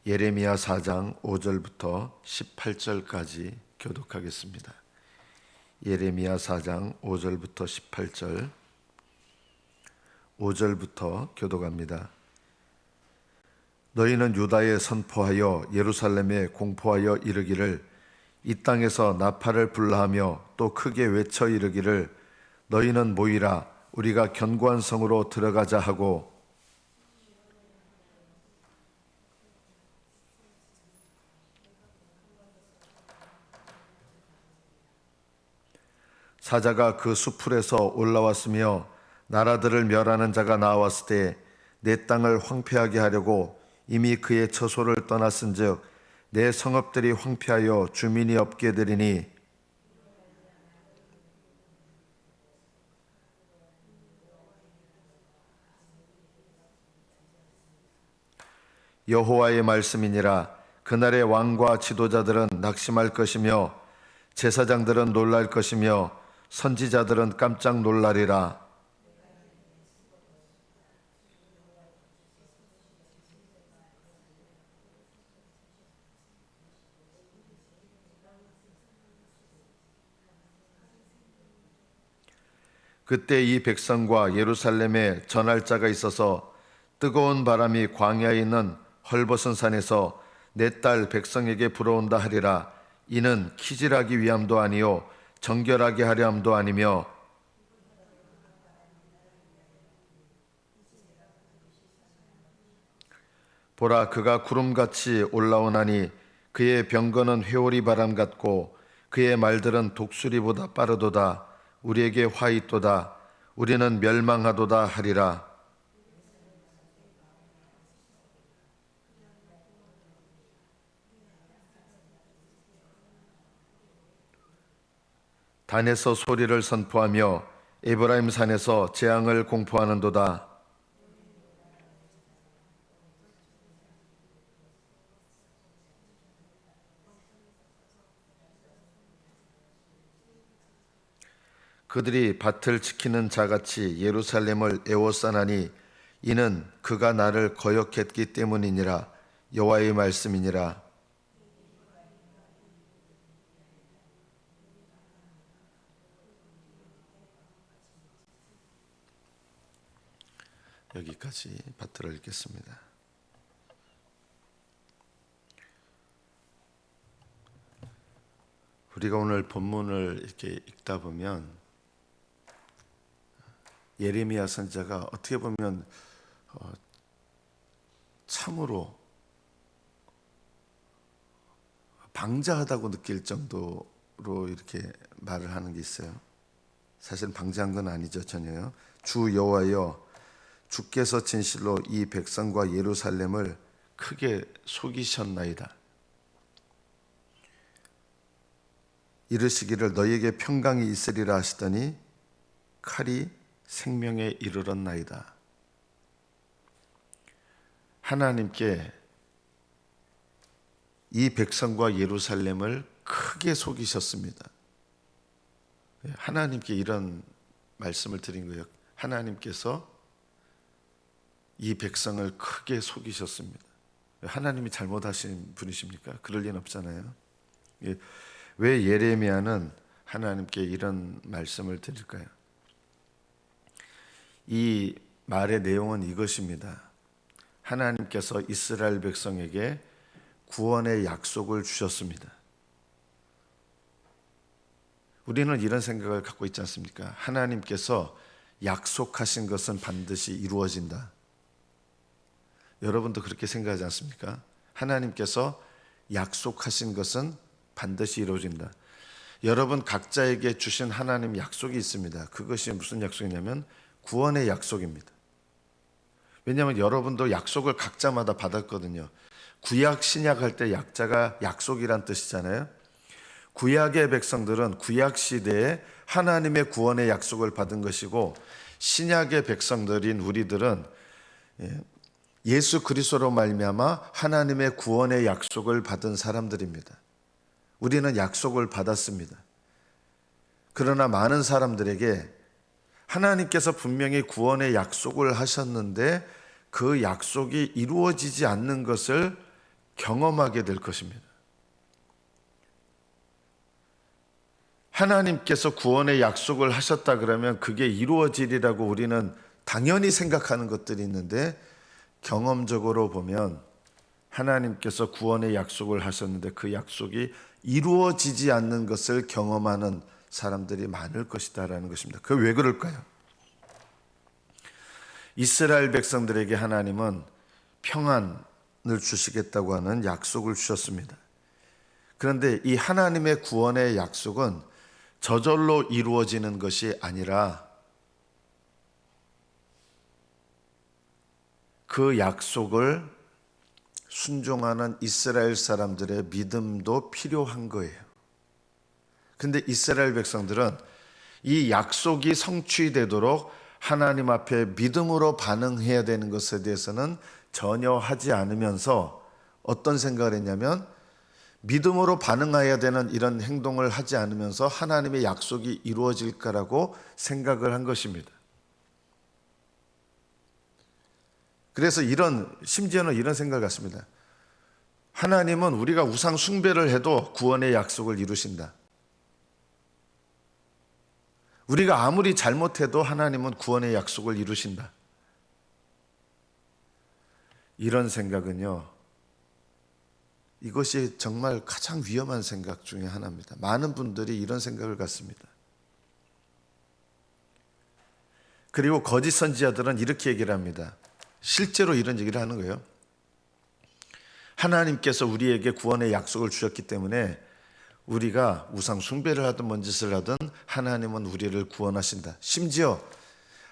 예레미야 4장 5절부터 18절까지 교독하겠습니다. 예레미야 4장 5절부터 18절, 5절부터 교독합니다. 너희는 유다에 선포하여 예루살렘에 공포하여 이르기를 이 땅에서 나팔을 불라하며 또 크게 외쳐 이르기를 너희는 모이라 우리가 견고한 성으로 들어가자 하고 사자가 그 수풀에서 올라왔으며 나라들을 멸하는 자가 나왔을 때 내 땅을 황폐하게 하려고 이미 그의 처소를 떠났은즉 내 성읍들이 황폐하여 주민이 없게 되리니 여호와의 말씀이니라. 그날의 왕과 지도자들은 낙심할 것이며 제사장들은 놀랄 것이며 선지자들은 깜짝 놀라리라. 그때 이 백성과 예루살렘에 전할 자가 있어서 뜨거운 바람이 광야에 있는 헐벗은 산에서 내 딸 백성에게 불어온다 하리라. 이는 키질하기 위함도 아니요 정결하게 하려 함도 아니며 보라 그가 구름같이 올라오나니 그의 병거는 회오리 바람 같고 그의 말들은 독수리보다 빠르도다. 우리에게 화 있도다. 우리는 멸망하도다 하리라. 단에서 소리를 선포하며 에브라임 산에서 재앙을 공포하는도다. 그들이 밭을 지키는 자같이 예루살렘을 에워싸나니 이는 그가 나를 거역했기 때문이니라. 여호와의 말씀이니라. 여기까지 받들어 읽겠습니다. 우리가 오늘 본문을 이렇게 읽다 보면 예레미야 선지자가 어떻게 보면 참으로 방자하다고 느낄 정도로 이렇게 말을 하는 게 있어요. 사실 방자한 건 아니죠, 전혀요. 주 여호와여, 주께서 진실로 이 백성과 예루살렘을 크게 속이셨나이다. 이르시기를 너희에게 평강이 있으리라 하시더니 칼이 생명에 이르렀나이다. 하나님께 이 백성과 예루살렘을 크게 속이셨습니다. 하나님께 이런 말씀을 드린 거예요. 하나님께서 이 백성을 크게 속이셨습니다. 하나님이 잘못하신 분이십니까? 그럴 리는 없잖아요. 왜 예레미야는 하나님께 이런 말씀을 드릴까요? 이 말의 내용은 이것입니다. 하나님께서 이스라엘 백성에게 구원의 약속을 주셨습니다. 우리는 이런 생각을 갖고 있지 않습니까? 하나님께서 약속하신 것은 반드시 이루어진다. 여러분도 그렇게 생각하지 않습니까? 하나님께서 약속하신 것은 반드시 이루어진다. 여러분 각자에게 주신 하나님 약속이 있습니다. 그것이 무슨 약속이냐면 구원의 약속입니다. 왜냐하면 여러분도 약속을 각자마다 받았거든요. 구약 신약 할 때 약자가 약속이란 뜻이잖아요. 구약의 백성들은 구약 시대에 하나님의 구원의 약속을 받은 것이고 신약의 백성들인 우리들은 예수 그리스도로 말미암아 하나님의 구원의 약속을 받은 사람들입니다. 우리는 약속을 받았습니다. 그러나 많은 사람들에게 하나님께서 분명히 구원의 약속을 하셨는데 그 약속이 이루어지지 않는 것을 경험하게 될 것입니다. 하나님께서 구원의 약속을 하셨다 그러면 그게 이루어지리라고 우리는 당연히 생각하는 것들이 있는데, 경험적으로 보면 하나님께서 구원의 약속을 하셨는데 그 약속이 이루어지지 않는 것을 경험하는 사람들이 많을 것이다라는 것입니다. 그게 왜 그럴까요? 이스라엘 백성들에게 하나님은 평안을 주시겠다고 하는 약속을 주셨습니다. 그런데 이 하나님의 구원의 약속은 저절로 이루어지는 것이 아니라 그 약속을 순종하는 이스라엘 사람들의 믿음도 필요한 거예요. 근데 이스라엘 백성들은 이 약속이 성취되도록 하나님 앞에 믿음으로 반응해야 되는 것에 대해서는 전혀 하지 않으면서 어떤 생각을 했냐면, 믿음으로 반응해야 되는 이런 행동을 하지 않으면서 하나님의 약속이 이루어질까라고 생각을 한 것입니다. 그래서 심지어는 이런 생각을 갖습니다. 하나님은 우리가 우상 숭배를 해도 구원의 약속을 이루신다. 우리가 아무리 잘못해도 하나님은 구원의 약속을 이루신다. 이런 생각은요, 이것이 정말 가장 위험한 생각 중에 하나입니다. 많은 분들이 이런 생각을 갖습니다. 그리고 거짓 선지자들은 이렇게 얘기를 합니다. 실제로 이런 얘기를 하는 거예요. 하나님께서 우리에게 구원의 약속을 주셨기 때문에 우리가 우상 숭배를 하든 뭔 짓을 하든 하나님은 우리를 구원하신다. 심지어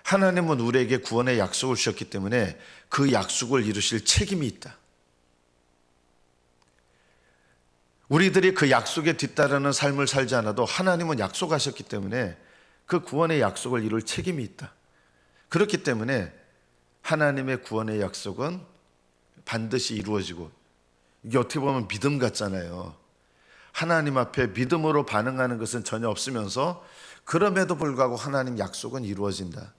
하나님은 우리에게 구원의 약속을 주셨기 때문에 그 약속을 이루실 책임이 있다. 우리들이 그 약속에 뒤따르는 삶을 살지 않아도 하나님은 약속하셨기 때문에 그 구원의 약속을 이룰 책임이 있다. 그렇기 때문에 하나님의 구원의 약속은 반드시 이루어지고, 이게 어떻게 보면 믿음 같잖아요. 하나님 앞에 믿음으로 반응하는 것은 전혀 없으면서 그럼에도 불구하고 하나님 약속은 이루어진다.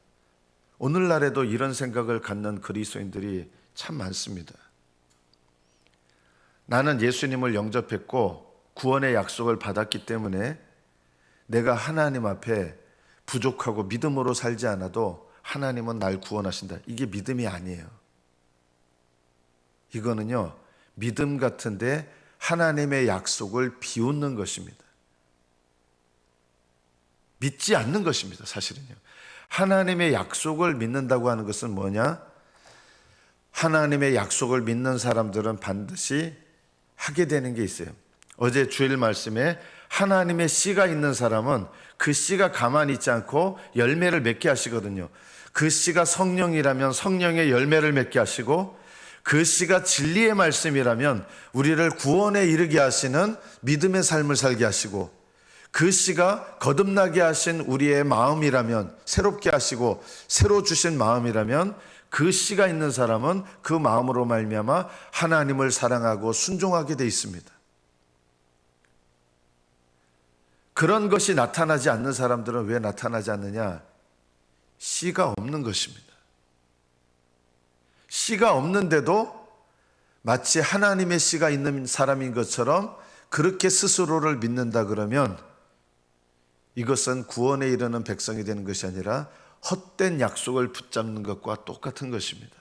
오늘날에도 이런 생각을 갖는 그리스도인들이 참 많습니다. 나는 예수님을 영접했고 구원의 약속을 받았기 때문에 내가 하나님 앞에 부족하고 믿음으로 살지 않아도 하나님은 날 구원하신다. 이게 믿음이 아니에요. 이거는요, 믿음 같은데 하나님의 약속을 비웃는 것입니다. 믿지 않는 것입니다, 사실은요. 하나님의 약속을 믿는다고 하는 것은 뭐냐? 하나님의 약속을 믿는 사람들은 반드시 하게 되는 게 있어요. 어제 주일 말씀에 하나님의 씨가 있는 사람은 그 씨가 가만히 있지 않고 열매를 맺게 하시거든요. 그 씨가 성령이라면 성령의 열매를 맺게 하시고, 그 씨가 진리의 말씀이라면 우리를 구원에 이르게 하시는 믿음의 삶을 살게 하시고, 그 씨가 거듭나게 하신 우리의 마음이라면, 새롭게 하시고 새로 주신 마음이라면 그 씨가 있는 사람은 그 마음으로 말미암아 하나님을 사랑하고 순종하게 돼 있습니다. 그런 것이 나타나지 않는 사람들은 왜 나타나지 않느냐? 씨가 없는 것입니다. 씨가 없는데도 마치 하나님의 씨가 있는 사람인 것처럼 그렇게 스스로를 믿는다 그러면 이것은 구원에 이르는 백성이 되는 것이 아니라 헛된 약속을 붙잡는 것과 똑같은 것입니다.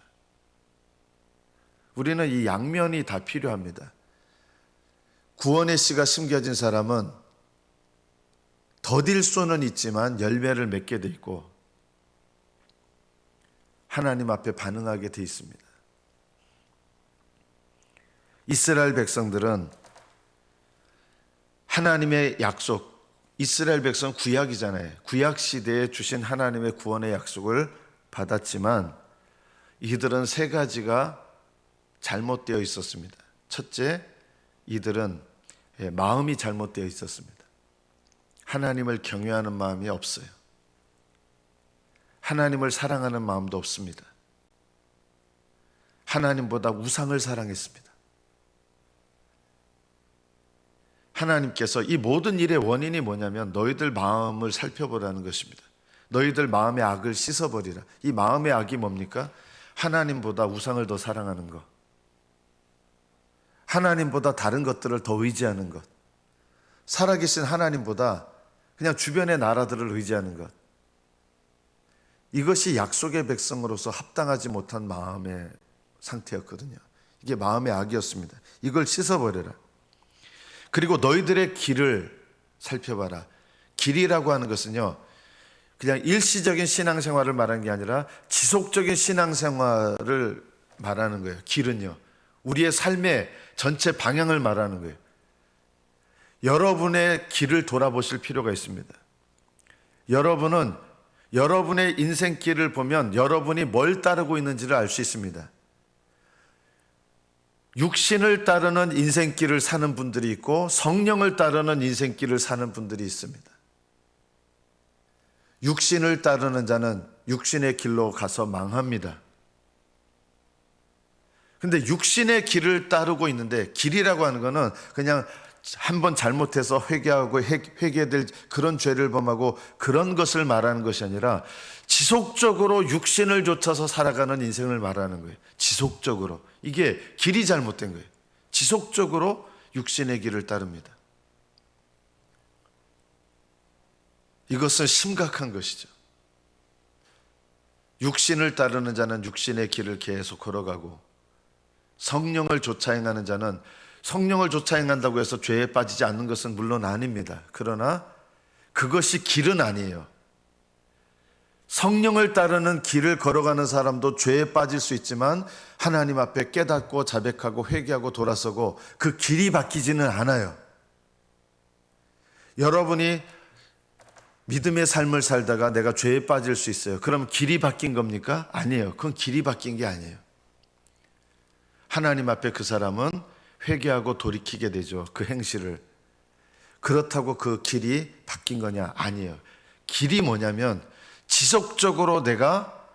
우리는 이 양면이 다 필요합니다. 구원의 씨가 심겨진 사람은 더딜 수는 있지만 열매를 맺게 돼 있고 하나님 앞에 반응하게 돼 있습니다. 이스라엘 백성들은 하나님의 약속, 이스라엘 백성은 구약이잖아요. 구약 시대에 주신 하나님의 구원의 약속을 받았지만 이들은 세 가지가 잘못되어 있었습니다. 첫째, 이들은 마음이 잘못되어 있었습니다. 하나님을 경외하는 마음이 없어요. 하나님을 사랑하는 마음도 없습니다. 하나님보다 우상을 사랑했습니다. 하나님께서 이 모든 일의 원인이 뭐냐면 너희들 마음을 살펴보라는 것입니다. 너희들 마음의 악을 씻어버리라. 이 마음의 악이 뭡니까? 하나님보다 우상을 더 사랑하는 것. 하나님보다 다른 것들을 더 의지하는 것, 살아계신 하나님보다 그냥 주변의 나라들을 의지하는 것, 이것이 약속의 백성으로서 합당하지 못한 마음의 상태였거든요. 이게 마음의 악이었습니다. 이걸 씻어버려라. 그리고 너희들의 길을 살펴봐라. 길이라고 하는 것은요, 그냥 일시적인 신앙생활을 말하는 게 아니라 지속적인 신앙생활을 말하는 거예요. 길은요, 우리의 삶의 전체 방향을 말하는 거예요. 여러분의 길을 돌아보실 필요가 있습니다. 여러분은 여러분의 인생길을 보면 여러분이 뭘 따르고 있는지를 알 수 있습니다. 육신을 따르는 인생길을 사는 분들이 있고 성령을 따르는 인생길을 사는 분들이 있습니다. 육신을 따르는 자는 육신의 길로 가서 망합니다. 근데 육신의 길을 따르고 있는데, 길이라고 하는 거는 그냥 한번 잘못해서 회개하고 회개될 그런 죄를 범하고 그런 것을 말하는 것이 아니라 지속적으로 육신을 좇아서 살아가는 인생을 말하는 거예요. 지속적으로. 이게 길이 잘못된 거예요. 지속적으로 육신의 길을 따릅니다. 이것은 심각한 것이죠. 육신을 따르는 자는 육신의 길을 계속 걸어가고, 성령을 좇아 행하는 자는 성령을 좇아 행한다고 해서 죄에 빠지지 않는 것은 물론 아닙니다. 그러나 그것이 길은 아니에요. 성령을 따르는 길을 걸어가는 사람도 죄에 빠질 수 있지만 하나님 앞에 깨닫고 자백하고 회개하고 돌아서고 그 길이 바뀌지는 않아요. 여러분이 믿음의 삶을 살다가 내가 죄에 빠질 수 있어요. 그럼 길이 바뀐 겁니까? 아니에요. 그건 길이 바뀐 게 아니에요. 하나님 앞에 그 사람은 회개하고 돌이키게 되죠. 그 행실을. 그렇다고 그 길이 바뀐 거냐? 아니에요. 길이 뭐냐면 지속적으로 내가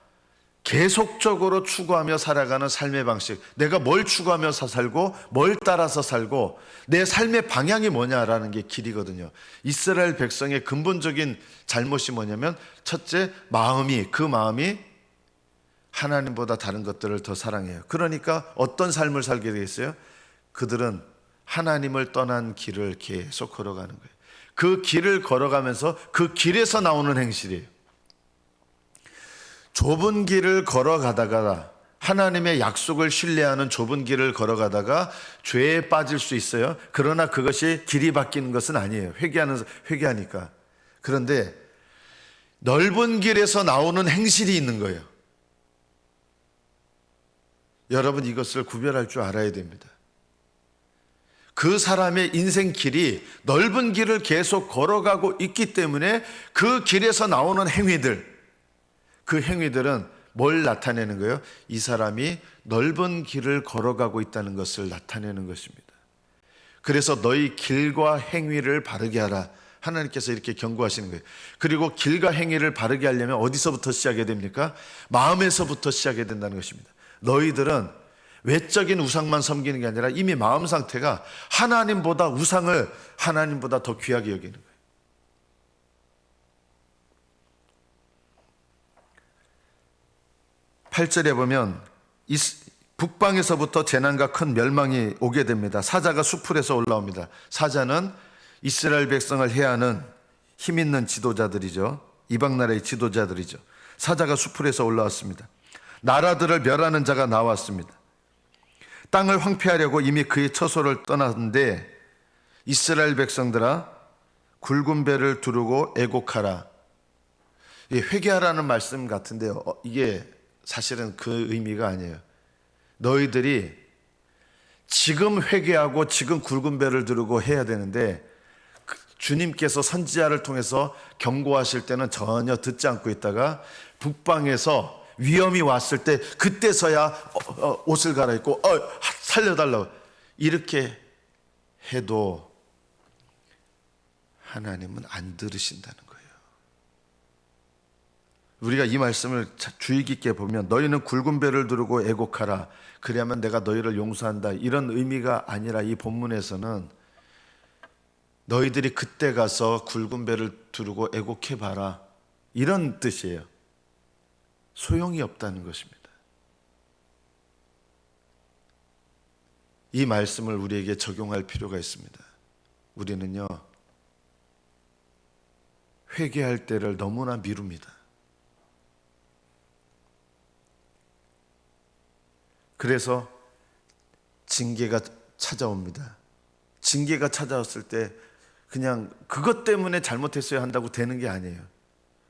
계속적으로 추구하며 살아가는 삶의 방식, 내가 뭘 추구하며 살고 뭘 따라서 살고 내 삶의 방향이 뭐냐라는 게 길이거든요. 이스라엘 백성의 근본적인 잘못이 뭐냐면, 첫째, 그 마음이 하나님보다 다른 것들을 더 사랑해요. 그러니까 어떤 삶을 살게 되겠어요? 그들은 하나님을 떠난 길을 계속 걸어가는 거예요. 그 길을 걸어가면서 그 길에서 나오는 행실이에요. 좁은 길을 걸어가다가, 하나님의 약속을 신뢰하는 좁은 길을 걸어가다가 죄에 빠질 수 있어요. 그러나 그것이 길이 바뀌는 것은 아니에요. 회개하니까. 그런데 넓은 길에서 나오는 행실이 있는 거예요. 여러분, 이것을 구별할 줄 알아야 됩니다. 그 사람의 인생 길이 넓은 길을 계속 걸어가고 있기 때문에 그 길에서 나오는 행위들, 그 행위들은 뭘 나타내는 거예요? 이 사람이 넓은 길을 걸어가고 있다는 것을 나타내는 것입니다. 그래서 너희 길과 행위를 바르게 하라. 하나님께서 이렇게 경고하시는 거예요. 그리고 길과 행위를 바르게 하려면 어디서부터 시작해야 됩니까? 마음에서부터 시작해야 된다는 것입니다. 너희들은 외적인 우상만 섬기는 게 아니라 이미 마음 상태가 하나님보다 우상을 하나님보다 더 귀하게 여기는 거예요. 8절에 보면 북방에서부터 재난과 큰 멸망이 오게 됩니다. 사자가 수풀에서 올라옵니다. 사자는 이스라엘 백성을 해하는 힘 있는 지도자들이죠. 이방 나라의 지도자들이죠. 사자가 수풀에서 올라왔습니다. 나라들을 멸하는 자가 나왔습니다. 땅을 황폐하려고 이미 그의 처소를 떠났는데, 이스라엘 백성들아, 굵은 배를 두르고 애곡하라. 회개하라는 말씀 같은데요, 이게 사실은 그 의미가 아니에요. 너희들이 지금 회개하고 지금 굵은 배를 두르고 해야 되는데, 주님께서 선지자를 통해서 경고하실 때는 전혀 듣지 않고 있다가 북방에서 위험이 왔을 때 그때서야 옷을 갈아입고 살려달라고 이렇게 해도 하나님은 안 들으신다는 거예요. 우리가 이 말씀을 주의 깊게 보면, 너희는 굵은 배를 두르고 애곡하라, 그래야만 내가 너희를 용서한다, 이런 의미가 아니라 이 본문에서는 너희들이 그때 가서 굵은 배를 두르고 애곡해봐라, 이런 뜻이에요. 소용이 없다는 것입니다. 이 말씀을 우리에게 적용할 필요가 있습니다. 우리는요, 회개할 때를 너무나 미룹니다. 그래서 징계가 찾아옵니다. 징계가 찾아왔을 때 그냥 그것 때문에 잘못했어야 한다고 되는 게 아니에요.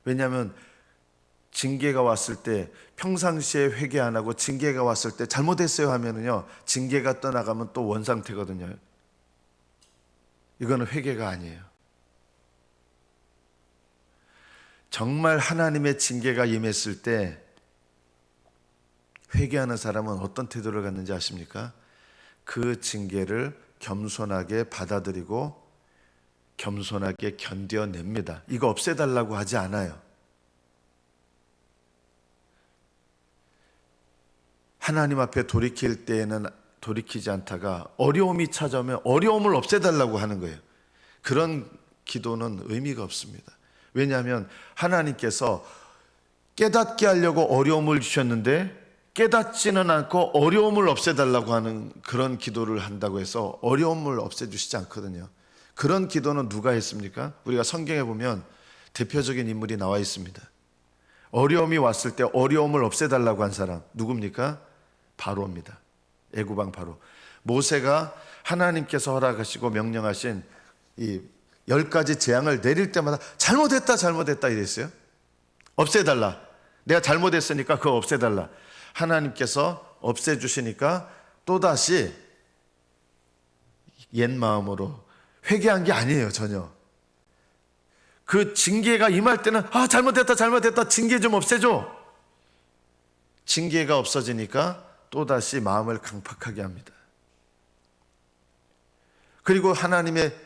왜냐하면 징계가 왔을 때 평상시에 회개 안 하고 징계가 왔을 때 잘못했어요 하면은요, 징계가 떠나가면 또 원상태거든요. 이거는 회개가 아니에요. 정말 하나님의 징계가 임했을 때 회개하는 사람은 어떤 태도를 갖는지 아십니까? 그 징계를 겸손하게 받아들이고 겸손하게 견뎌냅니다. 이거 없애달라고 하지 않아요. 하나님 앞에 돌이킬 때에는 돌이키지 않다가 어려움이 찾아오면 어려움을 없애달라고 하는 거예요. 그런 기도는 의미가 없습니다. 왜냐하면 하나님께서 깨닫게 하려고 어려움을 주셨는데 깨닫지는 않고 어려움을 없애달라고 하는 그런 기도를 한다고 해서 어려움을 없애주시지 않거든요. 그런 기도는 누가 했습니까? 우리가 성경에 보면 대표적인 인물이 나와 있습니다. 어려움이 왔을 때 어려움을 없애달라고 한 사람 누굽니까? 바로입니다. 애굽왕 바로. 모세가 하나님께서 허락하시고 명령하신 이 10가지 재앙을 내릴 때마다 잘못했다 이랬어요. 없애달라. 내가 잘못했으니까 그거 없애달라. 하나님께서 없애주시니까 또다시 옛 마음으로 회개한 게 아니에요. 전혀. 그 징계가 임할 때는 잘못했다 징계 좀 없애줘. 징계가 없어지니까 또다시 마음을 강팍하게 합니다. 그리고 하나님의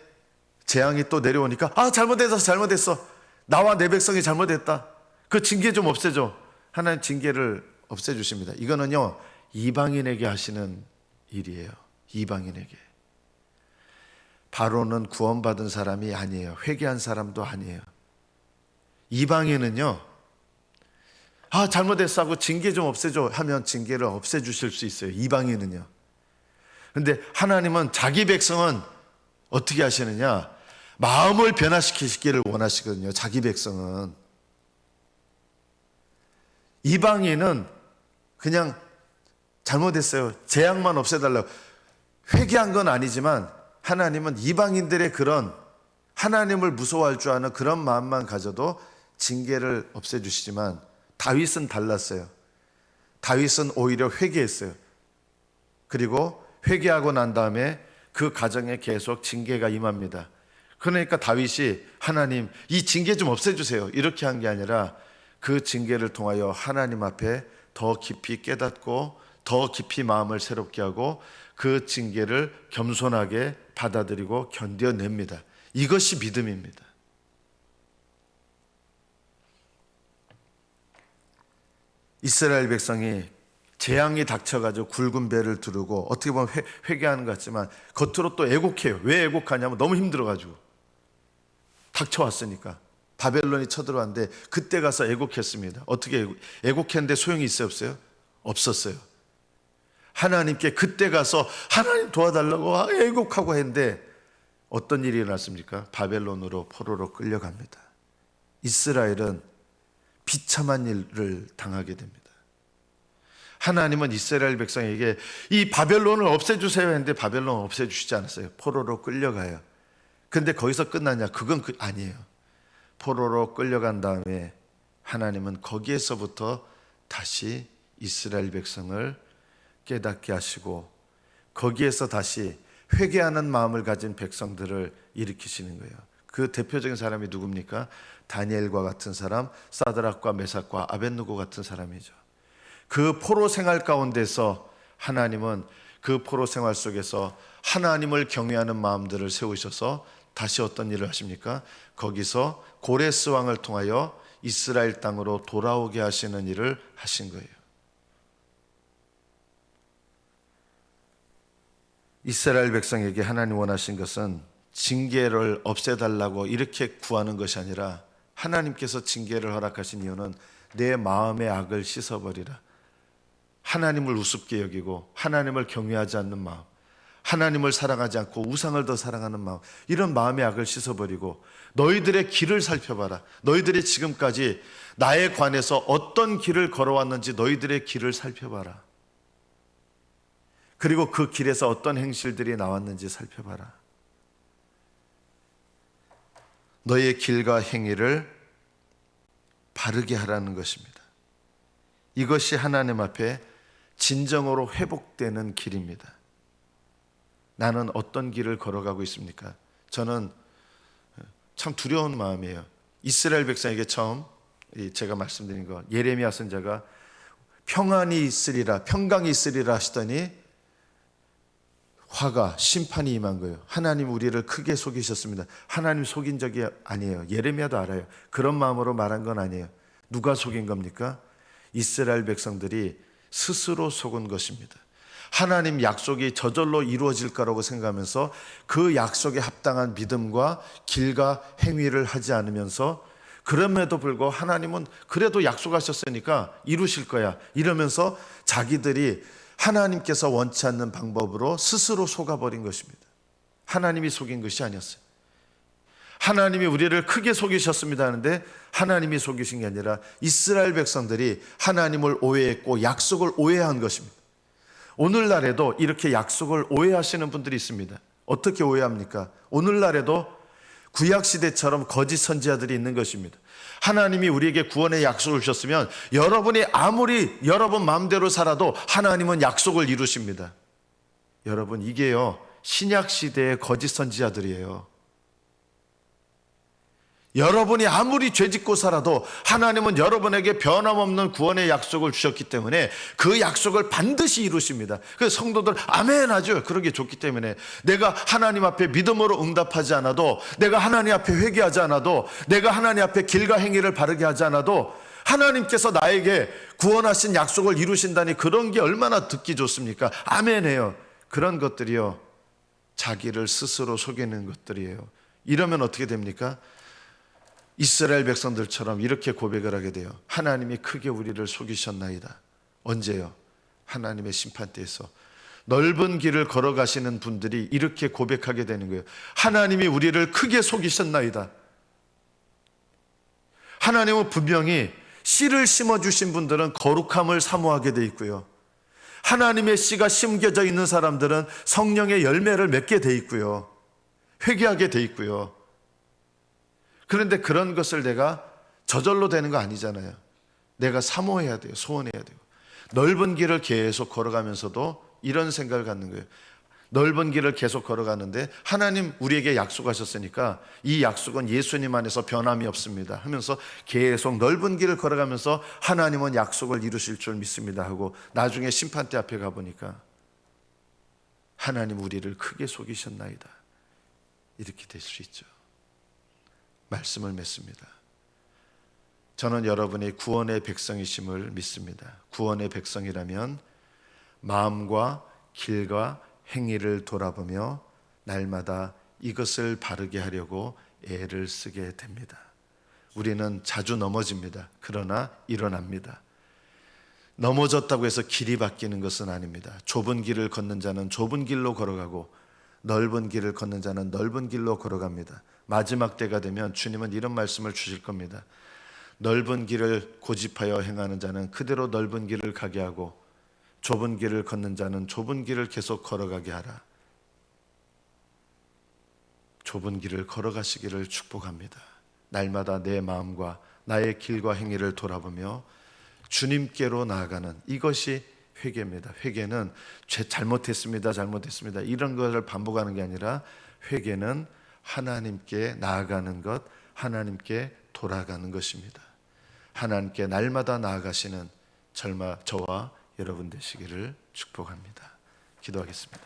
재앙이 또 내려오니까 잘못했어. 나와 내 백성이 잘못했다. 그 징계 좀 없애줘. 하나님 징계를 없애주십니다. 이거는요, 이방인에게 하시는 일이에요. 이방인에게. 바로는 구원받은 사람이 아니에요. 회개한 사람도 아니에요. 이방인은요, 잘못했어 하고 징계 좀 없애줘 하면 징계를 없애주실 수 있어요. 이방인은요. 근데 하나님은 자기 백성은 어떻게 하시느냐? 마음을 변화시키시기를 원하시거든요. 자기 백성은. 이방인은 그냥 잘못했어요. 재앙만 없애달라고. 회개한 건 아니지만 하나님은 이방인들의 그런 하나님을 무서워할 줄 아는 그런 마음만 가져도 징계를 없애주시지만 다윗은 달랐어요. 다윗은 오히려 회개했어요. 그리고 회개하고 난 다음에 그 가정에 계속 징계가 임합니다. 그러니까 다윗이 하나님 이 징계 좀 없애주세요 이렇게 한 게 아니라 그 징계를 통하여 하나님 앞에 더 깊이 깨닫고 더 깊이 마음을 새롭게 하고 그 징계를 겸손하게 받아들이고 견뎌냅니다. 이것이 믿음입니다. 이스라엘 백성이 재앙이 닥쳐가지고 굵은 배를 두르고 어떻게 보면 회개하는 것 같지만 겉으로 또 애곡해요. 왜 애곡하냐면 너무 힘들어가지고 닥쳐왔으니까. 바벨론이 쳐들어왔는데 그때 가서 애곡했습니다. 어떻게 애곡했는데 소용이 있어요 없어요? 없었어요. 하나님께 그때 가서 하나님 도와달라고 애곡하고 했는데 어떤 일이 일어났습니까? 바벨론으로 포로로 끌려갑니다. 이스라엘은 비참한 일을 당하게 됩니다. 하나님은 이스라엘 백성에게 이 바벨론을 없애주세요 했는데 바벨론을 없애주시지 않았어요. 포로로 끌려가요. 근데 거기서 끝나냐? 그건 아니에요. 포로로 끌려간 다음에 하나님은 거기에서부터 다시 이스라엘 백성을 깨닫게 하시고 거기에서 다시 회개하는 마음을 가진 백성들을 일으키시는 거예요. 그 대표적인 사람이 누굽니까? 다니엘과 같은 사람, 사드락과 메삭과 아벳느고 같은 사람이죠. 그 포로 생활 가운데서 하나님은 그 포로 생활 속에서 하나님을 경외하는 마음들을 세우셔서 다시 어떤 일을 하십니까? 거기서 고레스 왕을 통하여 이스라엘 땅으로 돌아오게 하시는 일을 하신 거예요. 이스라엘 백성에게 하나님 원하신 것은 징계를 없애달라고 이렇게 구하는 것이 아니라 하나님께서 징계를 허락하신 이유는 내 마음의 악을 씻어버리라. 하나님을 우습게 여기고 하나님을 경외하지 않는 마음, 하나님을 사랑하지 않고 우상을 더 사랑하는 마음, 이런 마음의 악을 씻어버리고 너희들의 길을 살펴봐라. 너희들이 지금까지 나에 관해서 어떤 길을 걸어왔는지 너희들의 길을 살펴봐라. 그리고 그 길에서 어떤 행실들이 나왔는지 살펴봐라. 너의 길과 행위를 바르게 하라는 것입니다. 이것이 하나님 앞에 진정으로 회복되는 길입니다. 나는 어떤 길을 걸어가고 있습니까? 저는 참 두려운 마음이에요. 이스라엘 백성에게 처음 제가 말씀드린 거, 예레미야 선지자가 평안이 있으리라, 평강이 있으리라 하시더니 화가, 심판이 임한 거예요. 하나님 우리를 크게 속이셨습니다. 하나님 속인 적이 아니에요. 예레미야도 알아요. 그런 마음으로 말한 건 아니에요. 누가 속인 겁니까? 이스라엘 백성들이 스스로 속은 것입니다. 하나님 약속이 저절로 이루어질 거라고 생각하면서 그 약속에 합당한 믿음과 길과 행위를 하지 않으면서, 그럼에도 불구하고 하나님은 그래도 약속하셨으니까 이루실 거야 이러면서 자기들이 하나님께서 원치 않는 방법으로 스스로 속아버린 것입니다. 하나님이 속인 것이 아니었어요. 하나님이 우리를 크게 속이셨습니다 하는데 하나님이 속이신 게 아니라 이스라엘 백성들이 하나님을 오해했고 약속을 오해한 것입니다. 오늘날에도 이렇게 약속을 오해하시는 분들이 있습니다. 어떻게 오해합니까? 오늘날에도 구약시대처럼 거짓 선지자들이 있는 것입니다. 하나님이 우리에게 구원의 약속을 주셨으면 여러분이 아무리 여러분 마음대로 살아도 하나님은 약속을 이루십니다. 여러분, 이게요 신약시대의 거짓 선지자들이에요. 여러분이 아무리 죄짓고 살아도 하나님은 여러분에게 변함없는 구원의 약속을 주셨기 때문에 그 약속을 반드시 이루십니다. 그래서 성도들 아멘 하죠. 그런 게 좋기 때문에 내가 하나님 앞에 믿음으로 응답하지 않아도, 내가 하나님 앞에 회개하지 않아도, 내가 하나님 앞에 길과 행위를 바르게 하지 않아도 하나님께서 나에게 구원하신 약속을 이루신다니 그런 게 얼마나 듣기 좋습니까? 아멘 해요. 그런 것들이요 자기를 스스로 속이는 것들이에요. 이러면 어떻게 됩니까? 이스라엘 백성들처럼 이렇게 고백을 하게 돼요. 하나님이 크게 우리를 속이셨나이다. 언제요? 하나님의 심판대에서. 넓은 길을 걸어가시는 분들이 이렇게 고백하게 되는 거예요. 하나님이 우리를 크게 속이셨나이다. 하나님은 분명히 씨를 심어주신 분들은 거룩함을 사모하게 돼 있고요, 하나님의 씨가 심겨져 있는 사람들은 성령의 열매를 맺게 돼 있고요, 회개하게 돼 있고요. 그런데 그런 것을 내가 저절로 되는 거 아니잖아요. 내가 사모해야 돼요. 소원해야 돼요. 넓은 길을 계속 걸어가면서도 이런 생각을 갖는 거예요. 넓은 길을 계속 걸어가는데 하나님 우리에게 약속하셨으니까 이 약속은 예수님 안에서 변함이 없습니다 하면서 계속 넓은 길을 걸어가면서 하나님은 약속을 이루실 줄 믿습니다 하고 나중에 심판대 앞에 가보니까 하나님 우리를 크게 속이셨나이다. 이렇게 될 수 있죠. 말씀을 맺습니다. 저는 여러분이 구원의 백성이심을 믿습니다. 구원의 백성이라면 마음과 길과 행위를 돌아보며 날마다 이것을 바르게 하려고 애를 쓰게 됩니다. 우리는 자주 넘어집니다. 그러나 일어납니다. 넘어졌다고 해서 길이 바뀌는 것은 아닙니다. 좁은 길을 걷는 자는 좁은 길로 걸어가고 넓은 길을 걷는 자는 넓은 길로 걸어갑니다. 마지막 때가 되면 주님은 이런 말씀을 주실 겁니다. 넓은 길을 고집하여 행하는 자는 그대로 넓은 길을 가게 하고 좁은 길을 걷는 자는 좁은 길을 계속 걸어가게 하라. 좁은 길을 걸어가시기를 축복합니다. 날마다 내 마음과 나의 길과 행위를 돌아보며 주님께로 나아가는 이것이 회개입니다. 회개는 잘못했습니다 이런 것을 반복하는 게 아니라 회개는 하나님께 나아가는 것, 하나님께 돌아가는 것입니다. 하나님께 날마다 나아가시는 저와 여러분 되시기를 축복합니다. 기도하겠습니다.